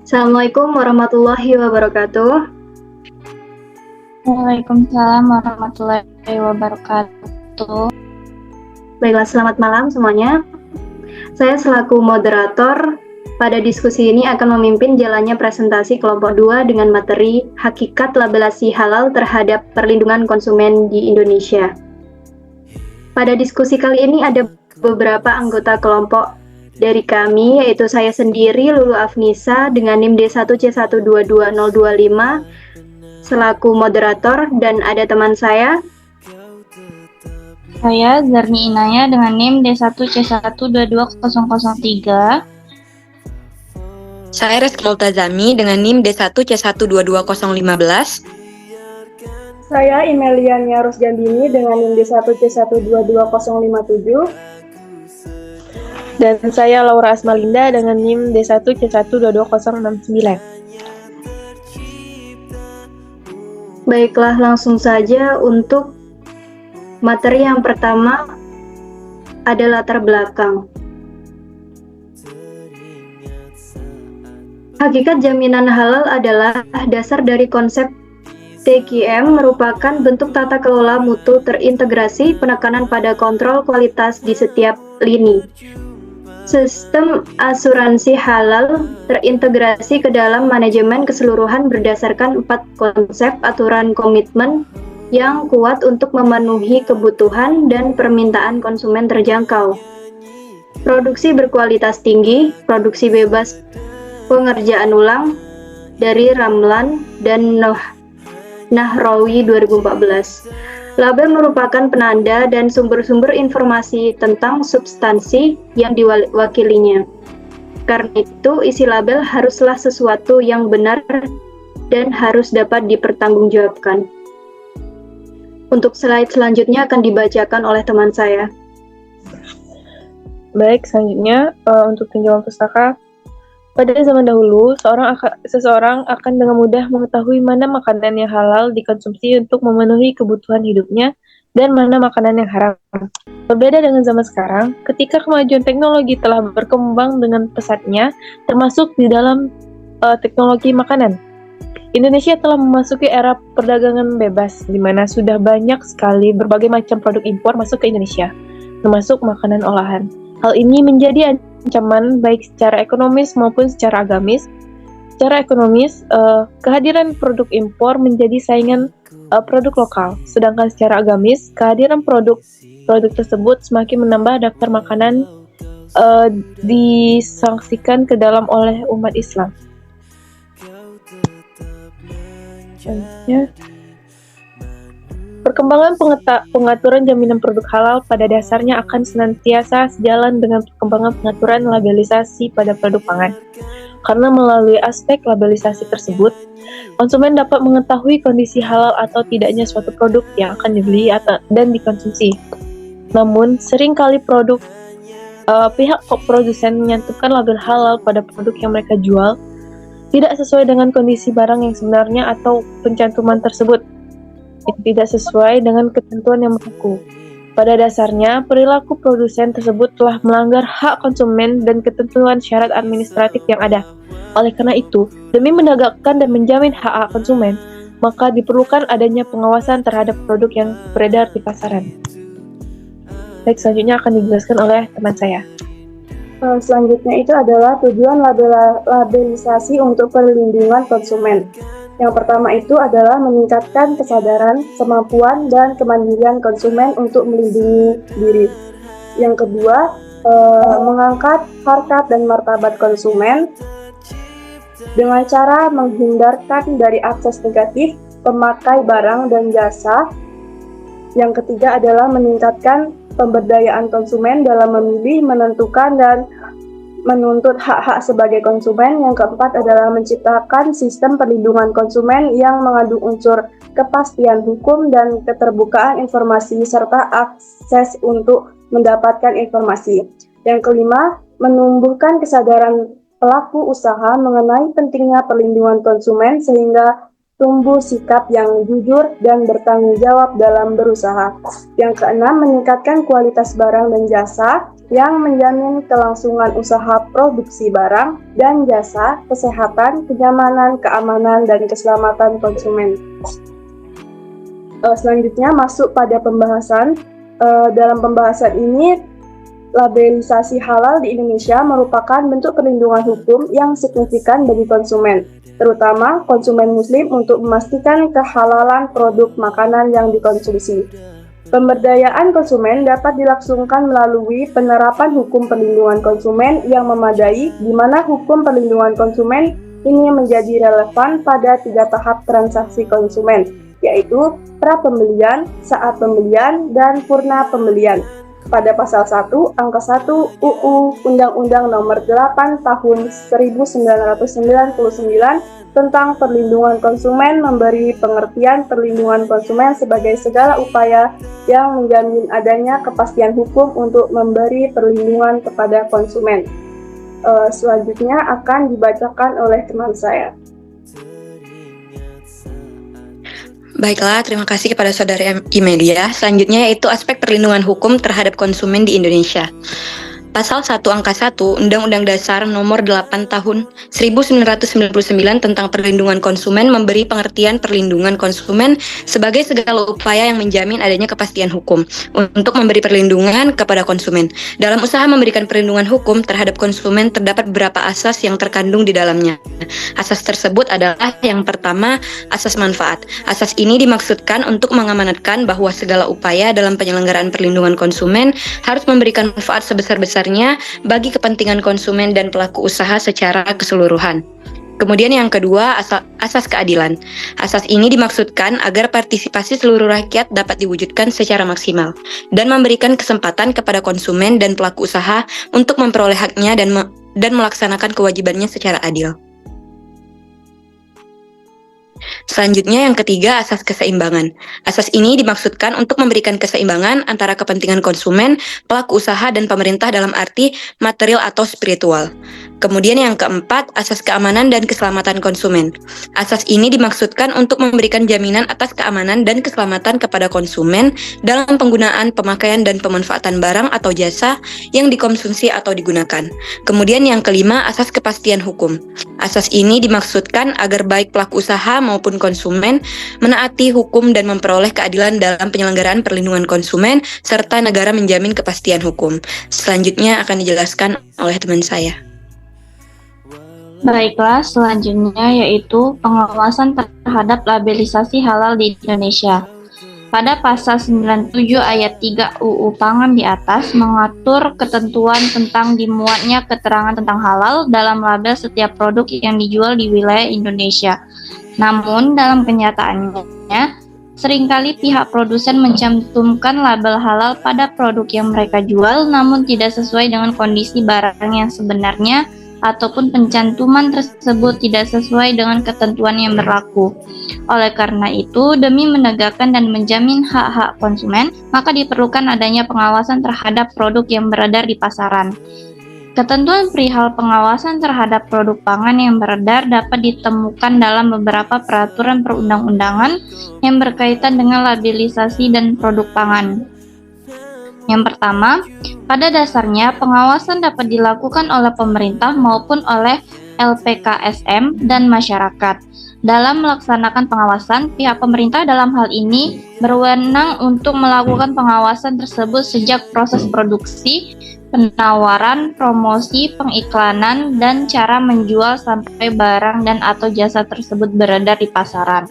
Assalamualaikum warahmatullahi wabarakatuh. Waalaikumsalam warahmatullahi wabarakatuh. Baiklah, selamat malam semuanya. Saya selaku moderator pada diskusi ini akan memimpin jalannya presentasi kelompok 2 dengan materi Hakikat Labelasi Halal terhadap Perlindungan Konsumen di Indonesia. Pada diskusi kali ini ada beberapa anggota kelompok dari kami, yaitu saya sendiri, Lulu Afnisa, dengan NIM D1C122025 selaku moderator, dan ada teman saya. Saya Zarni Inaya dengan NIM D1C122003. Saya Reski Multazami dengan NIM D1C122015. Saya Imeliania Rusjandini dengan NIM D1C122057. Dan saya Laura Asmalinda dengan NIM D1C122069. Baiklah, langsung saja untuk materi yang pertama ada latar belakang. Hakikat jaminan halal adalah dasar dari konsep TQM, merupakan bentuk tata kelola mutu terintegrasi penekanan pada kontrol kualitas di setiap lini. Sistem asuransi halal terintegrasi ke dalam manajemen keseluruhan berdasarkan 4 konsep aturan komitmen yang kuat untuk memenuhi kebutuhan dan permintaan konsumen terjangkau. Produksi berkualitas tinggi, produksi bebas pengerjaan ulang dari Ramlan dan Nahrawi 2014. Label merupakan penanda dan sumber-sumber informasi tentang substansi yang diwakilinya. Karena itu, isi label haruslah sesuatu yang benar dan harus dapat dipertanggungjawabkan. Untuk slide selanjutnya akan dibacakan oleh teman saya. Baik, selanjutnya untuk tinjauan pustaka. Pada zaman dahulu, seseorang akan dengan mudah mengetahui mana makanan yang halal dikonsumsi untuk memenuhi kebutuhan hidupnya dan mana makanan yang haram. Berbeda dengan zaman sekarang, ketika kemajuan teknologi telah berkembang dengan pesatnya, termasuk di dalam teknologi makanan. Indonesia telah memasuki era perdagangan bebas, di mana sudah banyak sekali berbagai macam produk impor masuk ke Indonesia, termasuk makanan olahan. Hal ini menjadi ancaman baik secara ekonomis maupun secara agamis. Secara ekonomis, kehadiran produk impor menjadi saingan produk lokal, sedangkan secara agamis, kehadiran produk tersebut semakin menambah daftar makanan disangsikan ke dalam oleh umat Islam. Perkembangan pengaturan jaminan produk halal pada dasarnya akan senantiasa sejalan dengan perkembangan pengaturan labelisasi pada produk pangan. Karena melalui aspek labelisasi tersebut, konsumen dapat mengetahui kondisi halal atau tidaknya suatu produk yang akan dibeli dan dikonsumsi. Namun, seringkali pihak produsen menyantupkan label halal pada produk yang mereka jual, tidak sesuai dengan kondisi barang yang sebenarnya atau pencantuman tersebut yang tidak sesuai dengan ketentuan yang berlaku. Pada dasarnya, perilaku produsen tersebut telah melanggar hak konsumen dan ketentuan syarat administratif yang ada. Oleh karena itu, demi menegakkan dan menjamin hak konsumen, maka diperlukan adanya pengawasan terhadap produk yang beredar di pasaran. Baik, selanjutnya akan dijelaskan oleh teman saya. Selanjutnya itu adalah tujuan labelisasi untuk perlindungan konsumen. Yang pertama itu adalah meningkatkan kesadaran, kemampuan, dan kemandirian konsumen untuk melindungi diri. Yang kedua, mengangkat harkat dan martabat konsumen dengan cara menghindarkan dari akses negatif pemakai barang dan jasa. Yang ketiga adalah meningkatkan pemberdayaan konsumen dalam memilih, menentukan, dan menuntut hak-hak sebagai konsumen. Yang keempat adalah menciptakan sistem perlindungan konsumen yang mengandung unsur kepastian hukum dan keterbukaan informasi serta akses untuk mendapatkan informasi. Yang kelima, menumbuhkan kesadaran pelaku usaha mengenai pentingnya perlindungan konsumen sehingga tumbuh sikap yang jujur dan bertanggung jawab dalam berusaha. Yang keenam, meningkatkan kualitas barang dan jasa yang menjamin kelangsungan usaha produksi barang dan jasa, kesehatan, kenyamanan, keamanan, dan keselamatan konsumen. Selanjutnya masuk pada pembahasan. Dalam pembahasan ini, labelisasi halal di Indonesia merupakan bentuk perlindungan hukum yang signifikan bagi konsumen, terutama konsumen muslim untuk memastikan kehalalan produk makanan yang dikonsumsi. Pemberdayaan konsumen dapat dilangsungkan melalui penerapan hukum perlindungan konsumen yang memadai, di mana hukum perlindungan konsumen ini menjadi relevan pada 3 tahap transaksi konsumen, yaitu pra-pembelian, saat pembelian, dan purna pembelian. Pada pasal 1, angka 1 UU Undang-Undang Nomor 8 Tahun 1999 tentang perlindungan konsumen memberi pengertian perlindungan konsumen sebagai segala upaya yang menjamin adanya kepastian hukum untuk memberi perlindungan kepada konsumen. Selanjutnya akan dibacakan oleh teman saya. Baiklah, terima kasih kepada Saudari Imelia. Selanjutnya yaitu aspek perlindungan hukum terhadap konsumen di Indonesia. Pasal 1 angka 1 Undang-Undang Dasar Nomor 8 Tahun 1999 tentang perlindungan konsumen memberi pengertian perlindungan konsumen sebagai segala upaya yang menjamin adanya kepastian hukum untuk memberi perlindungan kepada konsumen. Dalam usaha memberikan perlindungan hukum terhadap konsumen terdapat beberapa asas yang terkandung di dalamnya. Asas tersebut adalah yang pertama, asas manfaat. Asas ini dimaksudkan untuk mengamanatkan bahwa segala upaya dalam penyelenggaraan perlindungan konsumen harus memberikan manfaat sebesar-besarnya bagi kepentingan konsumen dan pelaku usaha secara keseluruhan. Kemudian yang kedua, asas keadilan. Asas ini dimaksudkan agar partisipasi seluruh rakyat dapat diwujudkan secara maksimal dan memberikan kesempatan kepada konsumen dan pelaku usaha untuk memperoleh haknya dan melaksanakan kewajibannya secara adil. Selanjutnya yang ketiga, asas keseimbangan. Asas ini dimaksudkan untuk memberikan keseimbangan antara kepentingan konsumen, pelaku usaha, dan pemerintah dalam arti material atau spiritual. Kemudian yang keempat, asas keamanan dan keselamatan konsumen. Asas ini dimaksudkan untuk memberikan jaminan atas keamanan dan keselamatan kepada konsumen dalam penggunaan, pemakaian, dan pemanfaatan barang atau jasa yang dikonsumsi atau digunakan. Kemudian yang kelima, asas kepastian hukum. Asas ini dimaksudkan agar baik pelaku usaha maupun konsumen menaati hukum dan memperoleh keadilan dalam penyelenggaraan perlindungan konsumen serta negara menjamin kepastian hukum. Selanjutnya akan dijelaskan oleh teman saya. Baiklah, selanjutnya yaitu pengawasan terhadap labelisasi halal di Indonesia. Pada pasal 97 ayat 3 UU Pangan di atas mengatur ketentuan tentang dimuatnya keterangan tentang halal dalam label setiap produk yang dijual di wilayah Indonesia. Namun dalam kenyataannya, seringkali pihak produsen mencantumkan label halal pada produk yang mereka jual namun tidak sesuai dengan kondisi barang yang sebenarnya ataupun pencantuman tersebut tidak sesuai dengan ketentuan yang berlaku. Oleh karena itu, demi menegakkan dan menjamin hak-hak konsumen, maka diperlukan adanya pengawasan terhadap produk yang beredar di pasaran. Ketentuan perihal pengawasan terhadap produk pangan yang beredar dapat ditemukan dalam beberapa peraturan perundang-undangan yang berkaitan dengan labelisasi dan produk pangan. Yang pertama, pada dasarnya pengawasan dapat dilakukan oleh pemerintah maupun oleh LPKSM dan masyarakat. Dalam melaksanakan pengawasan, pihak pemerintah dalam hal ini berwenang untuk melakukan pengawasan tersebut sejak proses produksi, penawaran, promosi, pengiklanan, dan cara menjual sampai barang dan atau jasa tersebut beredar di pasaran.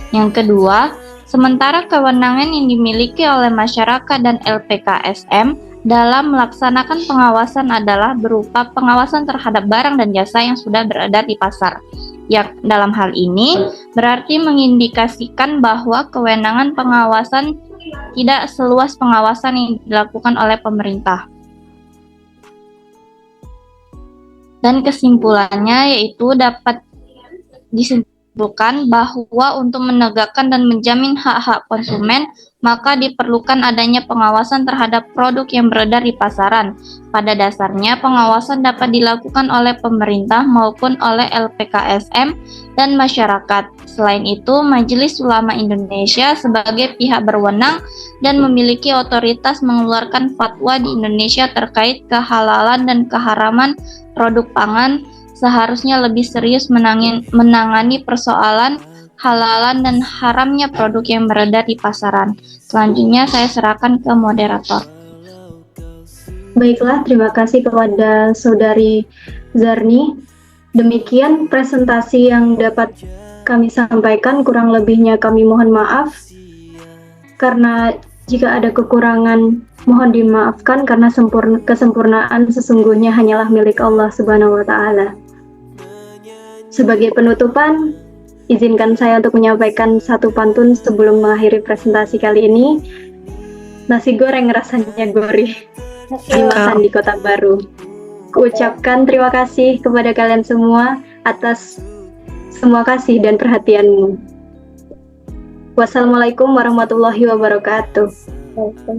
Yang kedua, sementara kewenangan yang dimiliki oleh masyarakat dan LPKSM dalam melaksanakan pengawasan adalah berupa pengawasan terhadap barang dan jasa yang sudah beredar di pasar. Yang dalam hal ini berarti mengindikasikan bahwa kewenangan pengawasan tidak seluas pengawasan yang dilakukan oleh pemerintah. Dan kesimpulannya yaitu dapat menyimpulkan bahwa untuk menegakkan dan menjamin hak-hak konsumen, maka diperlukan adanya pengawasan terhadap produk yang beredar di pasaran. Pada dasarnya, pengawasan dapat dilakukan oleh pemerintah maupun oleh LPKSM dan masyarakat. Selain itu, Majelis Ulama Indonesia sebagai pihak berwenang dan memiliki otoritas mengeluarkan fatwa di Indonesia terkait kehalalan dan keharaman produk pangan seharusnya lebih serius menangani persoalan halalan dan haramnya produk yang beredar di pasaran. Selanjutnya saya serahkan ke moderator. Baiklah, terima kasih kepada Saudari Zarni. Demikian presentasi yang dapat kami sampaikan, kurang lebihnya kami mohon maaf. Karena jika ada kekurangan, mohon dimaafkan karena kesempurnaan sesungguhnya hanyalah milik Allah Subhanahu wa Ta'ala. Sebagai penutupan, izinkan saya untuk menyampaikan satu pantun sebelum mengakhiri presentasi kali ini. Nasi goreng rasanya gurih, dimakan di Kota Baru. Kuucapkan terima kasih kepada kalian semua atas semua kasih dan perhatianmu. Wassalamualaikum warahmatullahi wabarakatuh.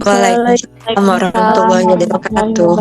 Waalaikumsalam warahmatullahi wabarakatuh.